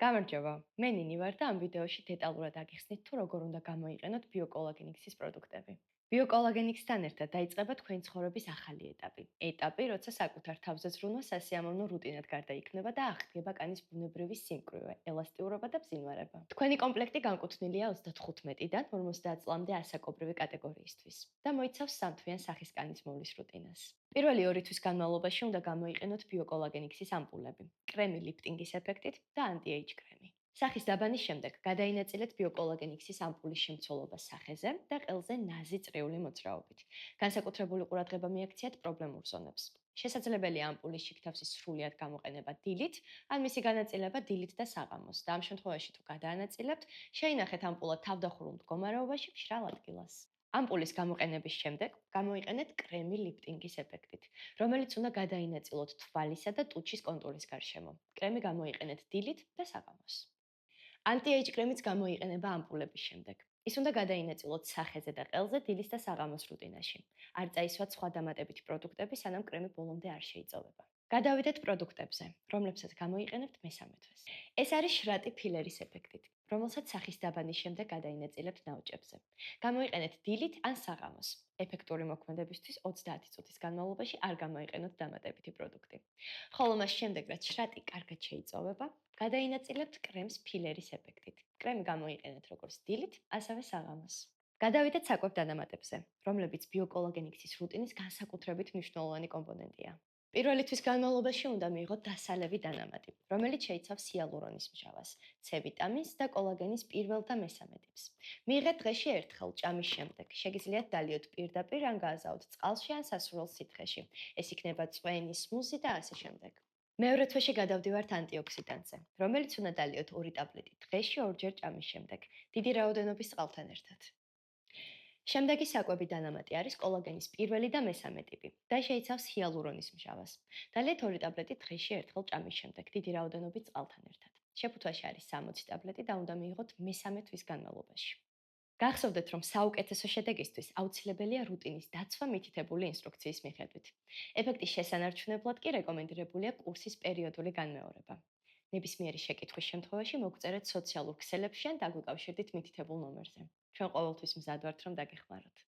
გამარჯობა, მე ნინი ვარ და ამ ვიდეოში დეტალურად აგიხსნით თუ როგორ უნდა გამოიყენოთ ბიოკოლაგენიქსის პროდუქტები. ბიოკოლაგენიქსთან ერთად დაიწყება თქვენი ცხოვრების ახალი ეტაპი, როცა საკუთარ თავზე ზრუნვა სასიამოვნო რუტინად გარდაიქმნება და აღდგება კანის ბუნებრივი სიმკვრივე, ელასტიურობა და ბზინვარება. თქვენი კომპლექტი განკუთვნილია 35-დან 50 წლამდე ასაკობრივი კატეგორიისთვის და მოიცავს სამთვიან სახის კანის მოვლის რუტინას. პირველი 2 თვის განმავლობაში უნდა გამოიყენოთ ბიოკოლაგენიქსის ამპულები, კრემი ლიფტინგის ეფექტით და ანტი-ეიჯ კრემი. სახის დაბანის შემდეგ გადაინაწილეთ ბიოკოლაგენიქსის ამპულის შემცველობა სახეზე და ყელზე ნაზი წრიული მოძრაობით. განსაკუთრებული ყურადღება მიაქციათ პრობლემურ ზონებს. შესაძლებელია ამპულის შიგთავსის სრულად გამოყენება დილით, ან მისი განაწილება დილით და საღამოს. და ამ შემთხვევაში თუ გადაანაწილებთ, შეინახეთ ამპულა თავდახურულ მდგომარეობაში მშრალ ადგილას. ამპულის გამოყენების შემდეგ გამოიყენეთ კრემი ლიფტინგის ეფექტით, რომელიც უნდა გადაინაწილოთ თვალისა და ტუჩის კონტურის გარშემო. კრემი გამოიყენეთ დილით და საღამოს. ანტი-ეიჯ კრემიც გამოიყენება ამპულების შემდეგ. ის უნდა გადაინაწილოთ სახეზე და ყელზე დილის და საღამოს რუტინაში. არ წაისვათ სხვა დამატებითი პროდუქტები, სანამ კრემი ბოლომდე არ შეიწოვება. გადავიდეთ პროდუქტებზე, რომლებსაც გამოიყენებთ მესამე თვეს. ეს არის შრატი ფილერის ეფექტით, რომელსაც სახის დაბანის შემდეგ გადაინაწილებთ ნაოჭებზე. გამოიყენეთ დილით ან საღამოს. ეფექტური მოქმედებისთვის 30 წუთის განმავლობაში არ გამოიყენოთ დამატებითი პროდუქტი. ხოლო მას შემდეგ, რაც შრატი კარგად შეიწოვება, გადაინაწილებთ კრემს ფილერის ეფექტით. კრემი გამოიყენეთ როგორც დილით, ასევე საღამოს. გადავიდეთ საკვებ დანამატებზე, რომლებიც ბიოკოლაგენიქსის რუტინის განსაკუთრებით მნიშვნელოვანი კომპონენტია. პირველი თვის განმავლობაში უნდა მიიღოთ დასალევი დანამატი, რომელიც შეიცავს ჰიალურონის მჟავას, C ვიტამინს და კოლაგენის პირველ და მესამე ტიპს. მიიღეთ დღეში ერთხელ ჭამის შემდეგ. შეგიძლიათ დალიოთ პირდაპირ ან გააზავოთ წყალში ან სასურველ სითხეში. ეს იქნება წვენი, სმუზი და ასე შემდეგ. მეორე თვეში გადავდივართ ანტიოქსიდანტზე, რომელიც უნდა დალიოთ 2 ტაბლეტი დღეში 2 ჯერ ჭამის შემდეგ, დიდი რაოდენობის წყალთან ერთად. შემდეგი საკვები დანამატი არის კოლაგენის პირველი და მესამე ტიპი და შეიცავს ჰიალურონის მჟავას. დალიეთ 2 ტაბლეტი დღეში ერთხელ ჭამის შემდეგ, დიდი რაოდენობით წყალთან ერთად. შეფუთვაში არის 60 ტაბლეტი და უნდა მიიღოთ მესამე თვის განმავლობაში. გახსოვდეთ, რომ საუკეთესო შედეგისთვის აუცილებელია რუტინის დაცვა მითითებული ინსტრუქციის მიხედვით. ეფექტის შესანარჩუნებლად კი რეკომენდირებულია კურსის პერიოდული განმეორება. ნებისმიერი შეკითხვის შემთხვევაში მოგწერეთ სოციალურ ქსელებში ან დაგვიკავშირდით მითითებულ ნომერზე. ჩვენ ყოველთვის მზად ვართ, რომ დაგეხმაროთ.